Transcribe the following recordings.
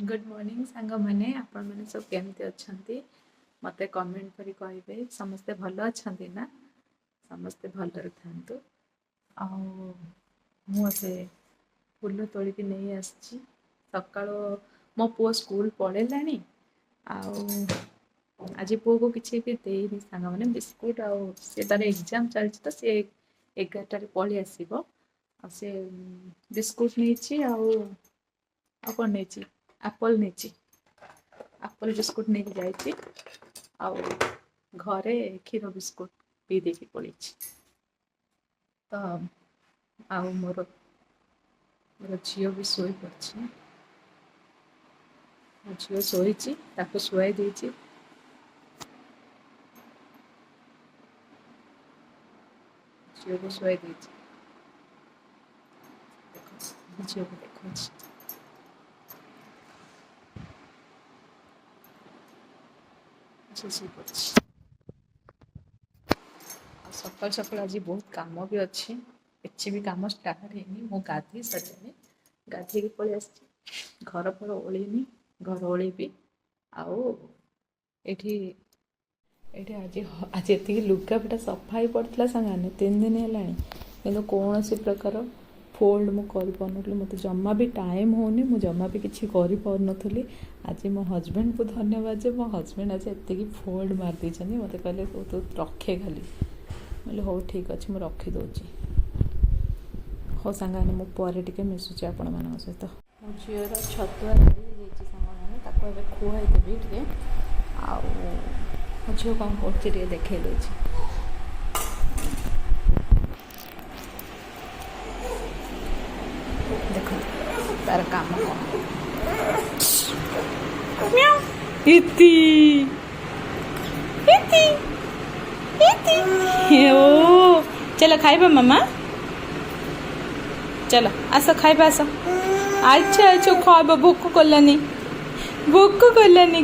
Good morning सांग मैंने आपण मैंने सब केमती अच्छा मत कमेंट करी कहे समस्ते भल अच्छा ना समस्ते भलरे था मुझे फूल तोलिकी नहीं आसी सका मो पुओ स्कूल पढ़ेला आज पुओ को किसी भी देनी सांग मैंने बिस्कुट आए तार एग्जाम चलती तो सी 11टार पलि आसो से बिस्कुट नहीं कौन नहीं एप्पल नहीं एप्पल बिस्कुट नहीं जाइए घरे क्षीर बिस्कुट पी देकी पड़ी तो आउ मोर मोर झील भी शोई पड़ी मो झील शोई शुआई देती झील को शुआई देती झील को देखा सकाल सकाल आज बहुत कम भी अच्छी किसी भी कम स्टार्ट है मु गाधी सारे गाधी पलि आस घर फर ओलिनी घर ओलिबी आठी आज आज ये लुगापटा सफा पड़ता सांगे 3 दिन है कि कौन सी प्रकार फोल्ड मुझे मत जमा भी टाइम होनी मु जमा भी किसी करी आज मो हजबैंड को धन्यवाद जे मो हजबैंड आज ये फोल्ड मार दी मत कहले तू रखे खाली बोले हो ठीक अच्छे मुझे रखीदे हो सांगे मुझे टे मिसुची आपण मान सहित मो झीर छतुआ रेडी सांगे खुआई देवी टे मो झील कौन कर देखे देख तार काम ओ चलो खाइबा मामा चलो आस खाइबा आस अच्छा अच्छा खाइबा भोक कलानी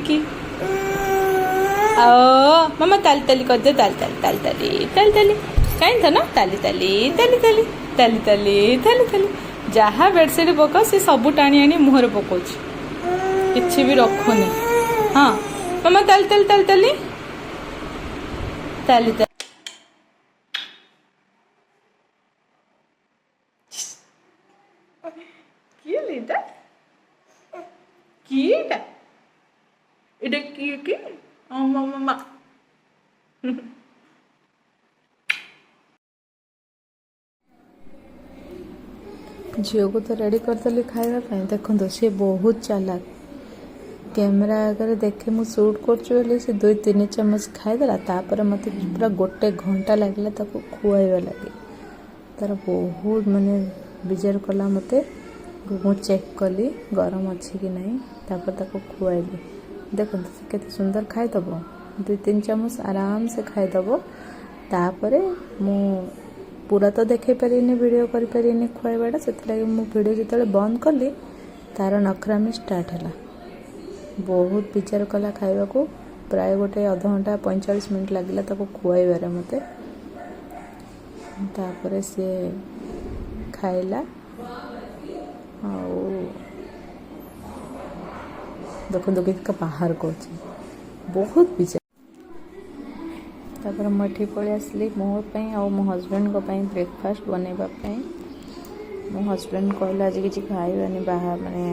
कि ओ मामा ताली ताली कर दे ताली ताली ताली ताली ताली ताली कहीं था ना ताली ताली ताली ताली ताली ताली ताली ताली जहाँ बेडसीट पकाओ सी सब टाणी आनी मुहर पकाऊ कि भी रखुनी हाँ मामा ताली ताली ताली ताली ताली ताली झील को तो रेडी करदेली खावाई देखो सी बहुत चालाक कैमेरा आगे देखे मु शूट कर से 2-3 चम्मच खाईदेला तापर मत पूरा गोटे घंटा लगे खुआइबा लगे तार बहुत माने विजार कला मते मु चेक कली गरम अच्छी कि नहीं तापर खुआइली देखो केते सुंदर खाईदब 2-3 चम्मच आराम से खाईदब तापर मु पूरा तो देखे पारिनी वीडियो करि पारिनी खुआइबाटा से वीडियो जिते बंद कली तार नखरामी स्टार्ट है बहुत विचार कला खाइबा को प्राय गोटे आधा घंटा 45 मिनट लगे खुआइबार मते तापर से खाइला देखो देखो बाहर कर बहुत विचार तापर मुझे पलि आसली मोपाई आ मो हजबैंड ब्रेकफास्ट बनवाई मो हजबैंड कहला आज कि खाइबानी बाहर माने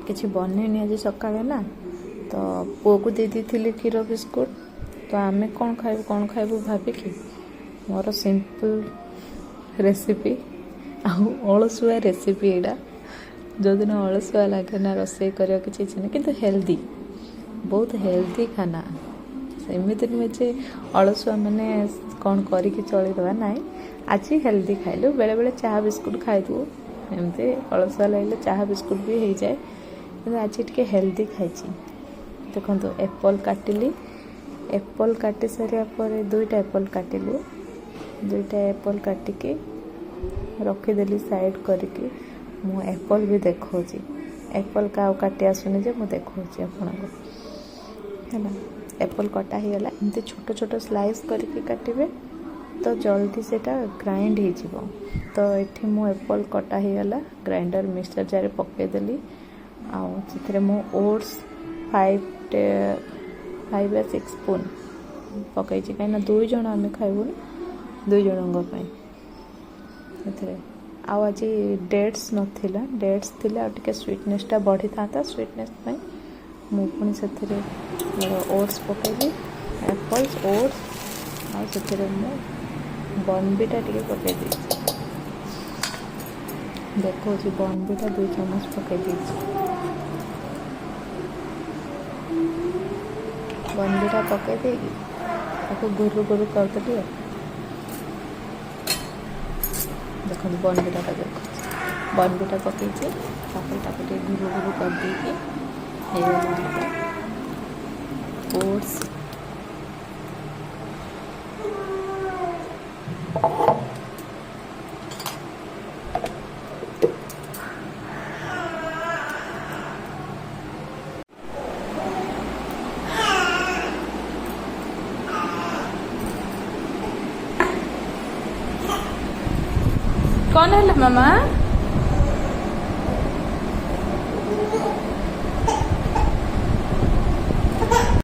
किसी बनैनी आज सका ना तो पुओ को दे दी क्षीर बिस्कुट तो आमे कौन खाइबू भाविकी मोर सिंपल रेसिपी आलसुआ रेसिपी एटा जो दिन अलसुआ लगे ना रोसे कर किसी इच्छा नहीं किंतु हेल्दी बहुत हेल्दी खाना एमती नुहे जे अलसुआ मैंने कौन करके चलदेवा ना आज हेल्दी खाइलु बेले बेले चाह बिस्कुट खाइदु एमती अलसुआ लगे चाह बिस्कुट भी हो जाए कि आज टे हेल्दी खाई देखो एप्पल काटिली एप्पल काटी सारा पर 2टा एप्पल काटिलु 2टा एप्पल काटिकी रखीदेली साइड करके मु एप्पल भी देखा एप्पल का काटी आसुनी जे मुझे देखा आपको है एप्पल कटा ही गला एमती छोट छोट स्लाइस करके काटिबे तो जल्दी सेटा ग्राइंड हो तो ये मो एप्पल कटा ही गला ग्राइंडर मिक्सचर जार पकईदेली आउ मु ओट्स 5 या 6 स्पून पकई कहीं 2 जन आम खाइबू ना 2 जन आज डेट्स नाला डेट्स थिले आ टिके स्वीटनेसटा बढ़ी था स्वीटनेस मुझे से ओट्स पकईली एप्पल्स ओट्स आउ बॉर्नविटा टिके पकई देखो बॉर्नविटा 2 चम्मच पकई बॉर्नविटा पकई देगी गुरु गुरु करदेली देखो बॉर्नविटा देखो बॉर्नविटा पकई गुरु गुरु कर ओट्स कौन है मामा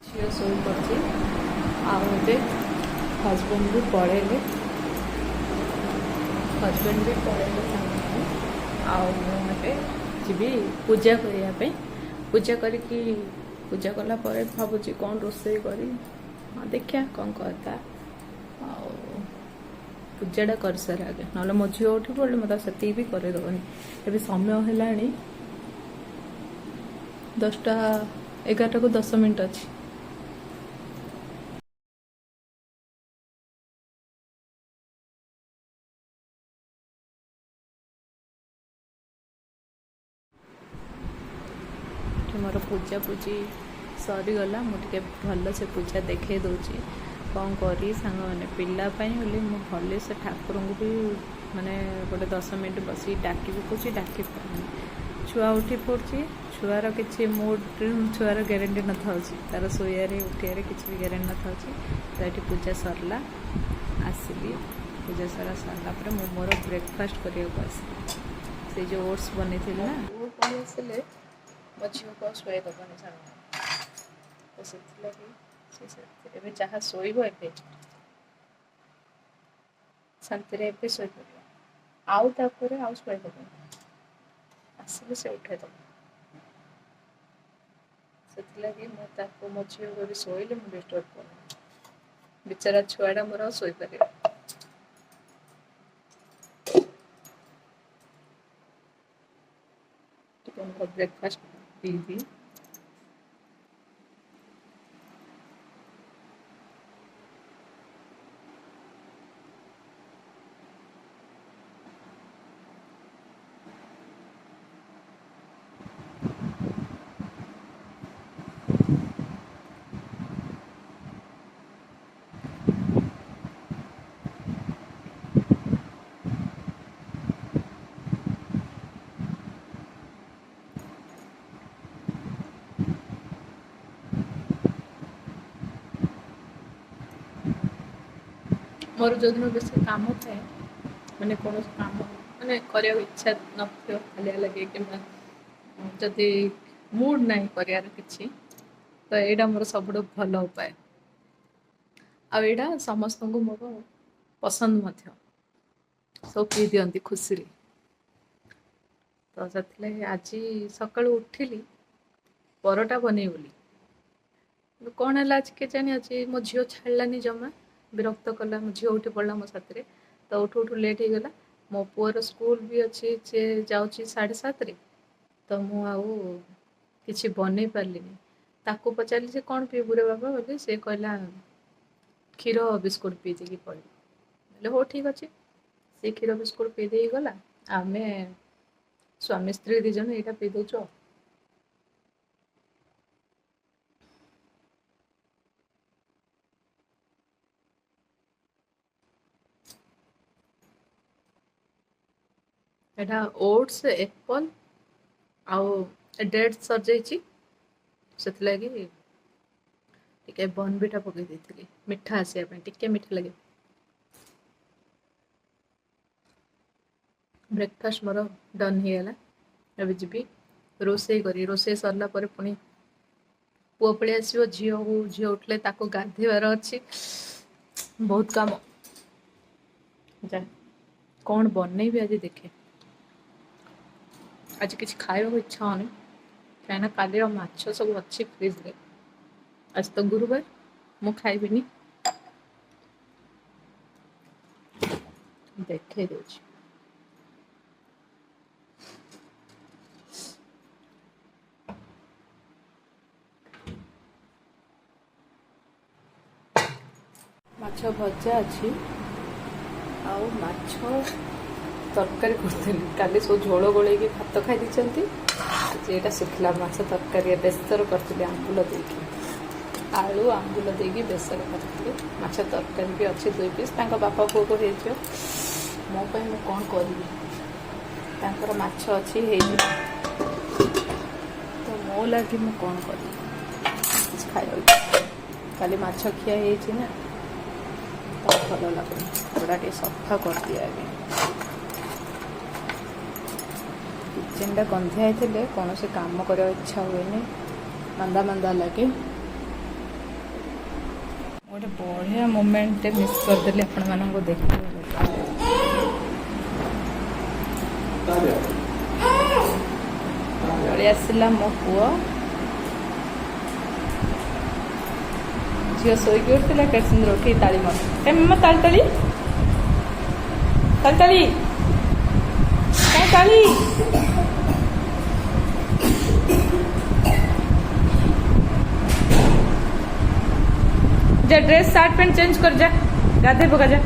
झील शोई पड़ी आए हजबैंड भी पड़ेले आए जी पूजा करने पूजा करके पूजा कला भावुँ कौन रोसे करी हाँ देखिया कौन करता पूजाटा कर सारे आगे ना मो झील उठी पड़े मतलब से भी करदेवनी ए समय है 10टा 11टा को 10 मिनट अच्छी मोर पूजा पूजी सरीगला मुझे भल से पूजा देखे दूची कौन करी सांग मैंने पिलापाई बोली मु भले से ठाकुर को भी माने गोटे 10 मिनट बस डाक पकूँ डाक छुआ उठी पड़ी छुआर किसी मूड छुआर ग्यारंटी न था तार शोयारे उठियारे किसी भी ग्यारंटी न था तो ये पूजा सरला आसली पूजा सारा सरला पर मोर ब्रेकफास्ट करने को आसली से जो ओट्स बनी थी ना वो पढ़ी आसले मो झील को शुए दबनी सांग तो से जहाँ शोब ए शांति शोई पड़ आउ शुए दबनी आसिले से उठे दब से मो झील को शोले मुझे डिस्टर्ब कर बेचारा छुआटा मोर शोई पार ब्रेकफास्ट पीबी मोर जो दिन बेस कम थाए मैंने कौन कम मैंने कर इच्छा न हालिया लगे कि जदि मूड ना कर कि तो यहाँ मोर सब भल उपाय आईटा समस्त को मोर पसंद सब पी दिखती खुशी तो से आज सका उठिली परोटा बन बोली कौन है आज के जानी आज मो झील छाड़लानी जमा विरक्त कला मो झील उठी पड़ा मो साथ तो उठू उठू लेट हो गला मो पुअर स्कूल भी अच्छी सी जाऊँ 7:30 तो मुझे बन पार्ली ताकू पचारि से कौन पीबू रे बाबा बोले से कहला क्षीर बिस्कुट पी देगी पड़ी हो ठीक अच्छे से क्षीर बिस्कुट पी दे गला आम स्वामी स्त्री 2 जन यहाँ पी दौच एटा ओट्स एप्पल आउ डेट सर जाइए से टिके बॉर्नविटा पकई देती मिठा आसापी टिके मिठा लगे ब्रेकफास्ट मोर डन हो गला अब जी रोसे करी रोसे सरला पर पुणी पुओ पळि आसो झील उठले ताको गाधेबार अच्छी बहुत काम जा कौन बनइबी आज देखे आज किसी खाइबा इच्छा होनी कहीं काली माछ सब अच्छी फ्रिज रे आज तो गुरुवार मु खाइबिनी देखे दे माछ भजा अच्छी आउ माछ तरकारी करथिली काली सब झोल गोले भात खाई दी आज यहाँ शुखला माछ तरकारी बेसर करथिली आंबुल देकी आलू आंबुल देकी बेसर करथिली माछ तरकारी भी अच्छी 2 पीस बापा पुओ को हो मो पे मु कौन करी माछ अच्छी तो मो लगी मु कौन करी खाई काली माछ खिया ना तो भल लगुनि गोड़ा टे सफा कर दिया आगे किचेन टा गंधिया थे कौन से काम कर इच्छा हुए मंदा मंदा लगे गोटे बढ़िया मोमेंट मिस करदेली आपण मानक देखिए आसला मो पुओ झील शोक उठा के सुंदर उठे ताली मार मम्मा ताली ताली ताली ताली क्या ताली जा ड्रेस शर्ट पैंट चेंज कर जा गाधे पका जा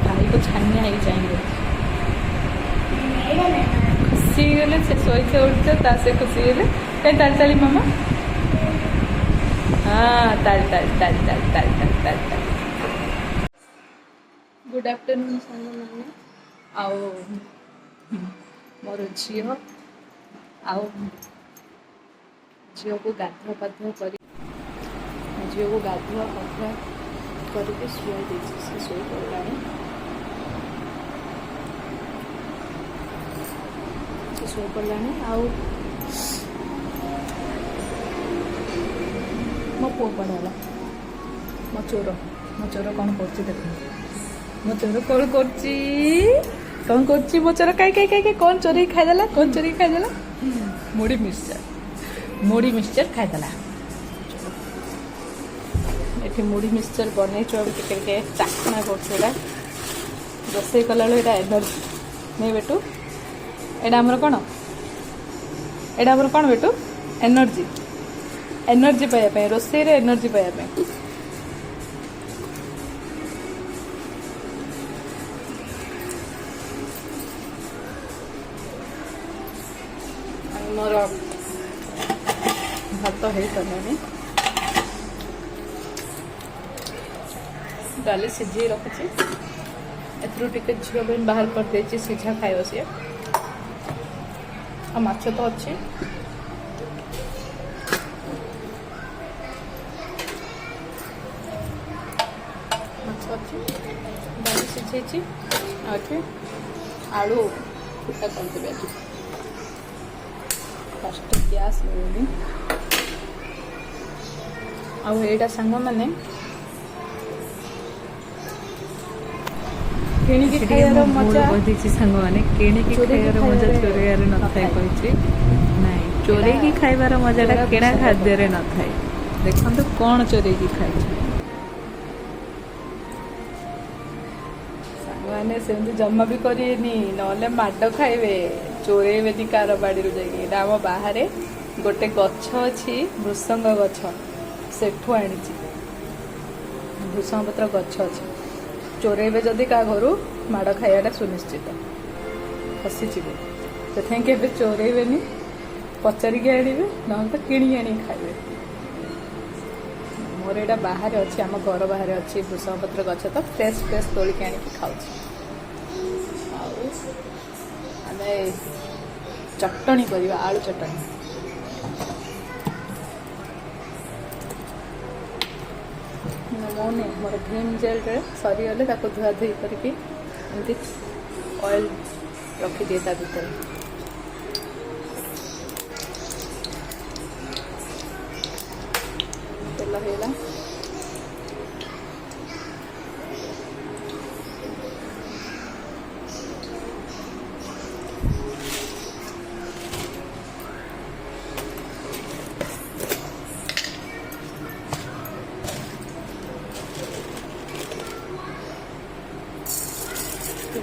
भाई को छानिया ही जाएंगे खुशी गले से सोई से उठ जा से खुशी गले कहीं ताली ताली मामा हाँ ताली ताली ताली ताली ताली ताली ताली ताली गुड आफ्टरनून सांग मैंने आओ मोर झी आओ झील को गाधुआ पाधुआ कर झील को गाधुआ पाधुआ करके शुआ दे शो पड़ा शो पड़ा आउ मो पुओ पढ़ाला मो चोर कौन कर देख मो चोर कौन कर मो चोर कई कौन चोरी खाईदेला कौन चोरी खाईदेला मुड़ी मिक्सचर खाईदेला ये मुड़ी मिक्सचर बन टे चाखना कर रोसे कला यहाँ एनर्जी नहीं बेटू एटा आमर कौन एटा आमर कौन बेटू एनर्जी पाइबा रोसे एनर्जी पाइबा मोर भात हो सारे डाली सीझे रखुची एटे झील बाहर कर दे सीझा खाइब सी आ माछ तो अच्छी माछ अच्छी डाली सीझे आलू फुटा करदेवी आज फर्स्ट गैस लगेगी आईटा सांग मैंने किणिकी खाइबार मजा सांग मैंने किणिकी खाइबार मजा चोरेयार न थाए कहिछि नहीं चोरेकी खाइबार मजाटा किणा खाद्य न थाए देखंतु कौन चोरेकी खाइ सांग मैंने सेमती जमा भी करेनी नले माड खाइबे चोरेबेनी कार बाड़ी जाइए आम बाहर गोटे गछ अच्छी भृसंग गछ सेठू आनी भृसंग पत्र गछ अच्छी चोरेबे जदि क्या घर माड़ खाइबाटा सुनिश्चित फसीजे से चोरेबेनी पचारिकी आनबे ना तो किणी आनी खाइबे मोर यहाँ बाहर अच्छी आम घर बाहर अच्छी भृसंग पत्र गछ तो फ्रेश फ्रेश तोलिकी आनिकी खाऊँ आमे चटनी करवा आलू चटनी ମୁଁ नहीं मोर भीम जेल रे सरीगले ताको धुआ धुई करके एमती ऑयल रखी दिए ता भीतर तेल हैला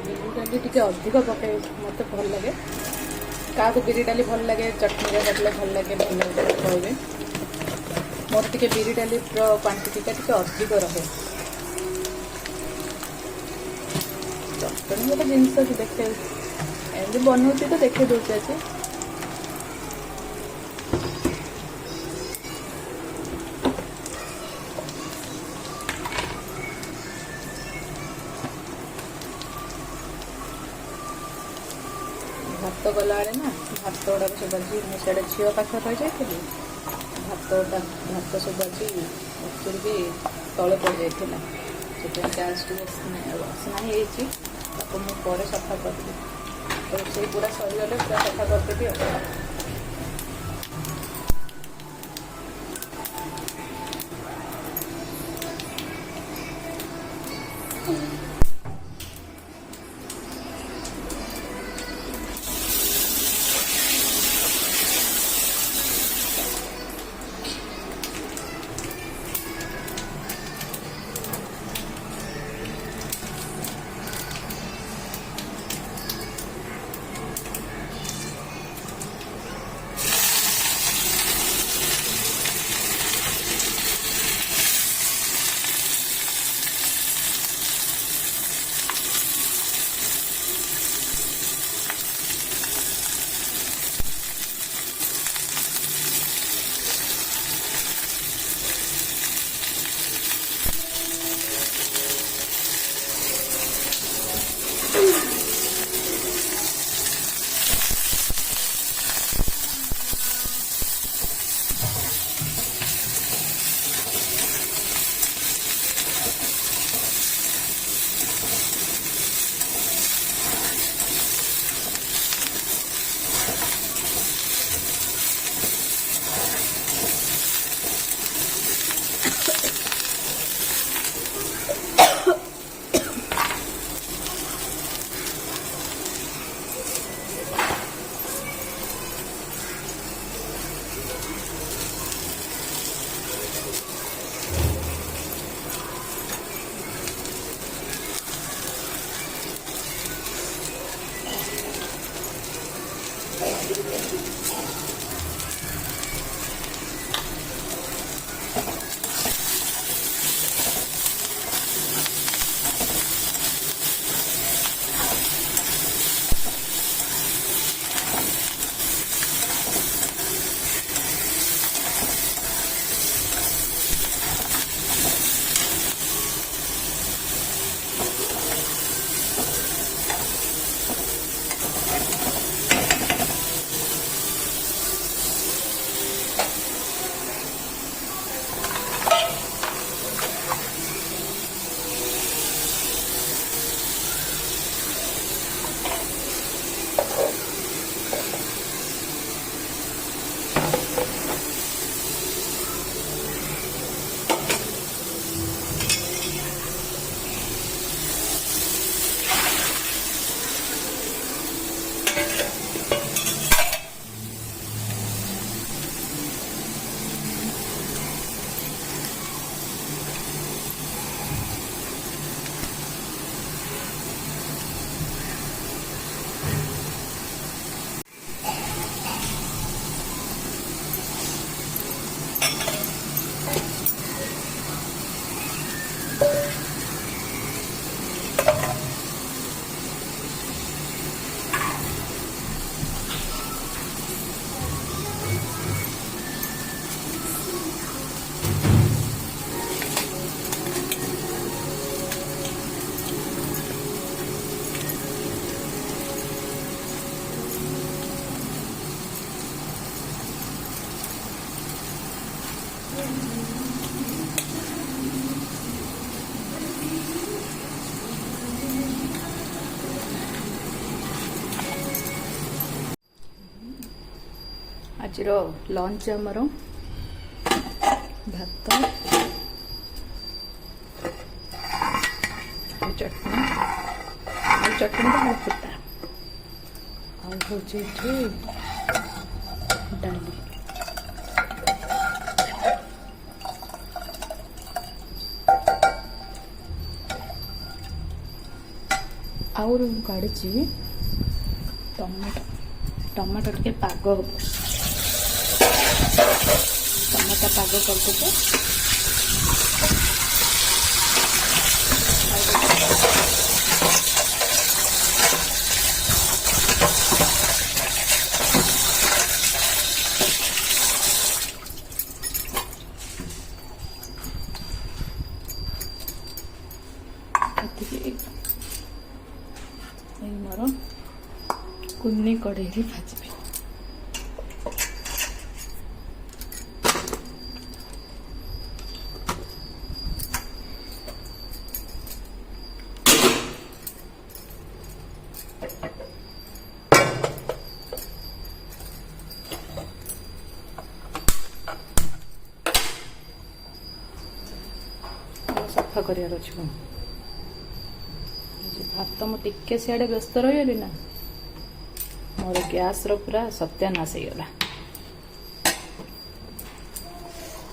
बिरी डाली टी अधिक पक मत भल लगे क्या बिरी डाली भल लगे चटनी डाले भल लगे कहबे मोर टे बिरी डाली क्वांटिटी टी अधिक रहे चटनी गोटे जिनस देखे एमती बनाऊँगी तो देखे दूसरे अच्छे भात गला ना भात गुड़ा सब अच्छी मुझे झील पाखे रही जाती भात सब अच्छी उचुरी तले पड़ जाता से गैस असना मुझे सफा करी रोसे पूरा सरीगले पूरा सफा करदेवी आज लंच आमर भात चटनी चटनी तो फुटा आउ डाली आउर काढ़ी टमाटो टमाटो टे पाग हम टमाटो पाग करदे मोर कुन्नी कड़े भाजबी सफा कर भात मु टिके सियाड़े व्यस्त रही ना मोर गैस रो पूरा सत्यानाश होगा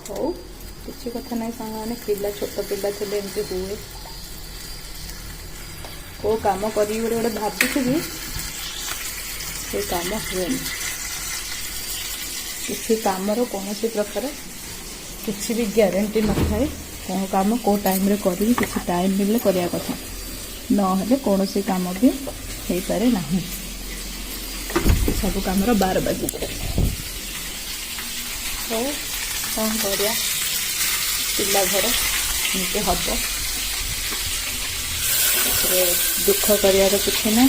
हो किसी कथा नहीं सांग मैंने पिला छोट पिला थे एमती हुए को कम कर गोटे भावी से कम हुए किसी कमर कौन प्रकार किसी भी ग्यारंटी न थाए कौन कम कौ टाइम रे करी किसी टाइम मिलले करिया कथा नहेले कौन सी कम भी हो पारे ना सब कम 12 बाजी तो कौन करिया पिला घर एमती हम दुख कर किसी ना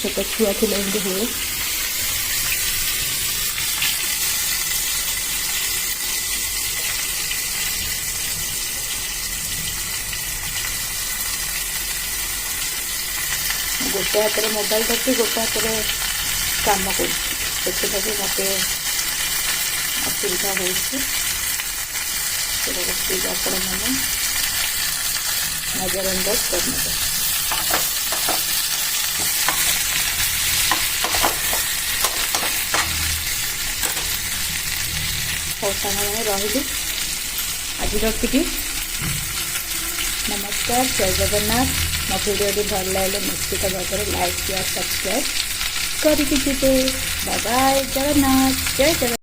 छोट छुआ थे एमती हुए गोटे हाथ में मोबाइल धरती गोटे हाथ में कम कर मत असुविधा होपण मैंने नजरअंदाज करने हौ सांग मैंने रही आज रखी नमस्कार जय जगन्नाथ मो वीडियो भल लगे निश्चित भाव में लाइक शेयर सब्सक्राइब करके बाय बाय जगन्नाथ जय जगन्नाथ।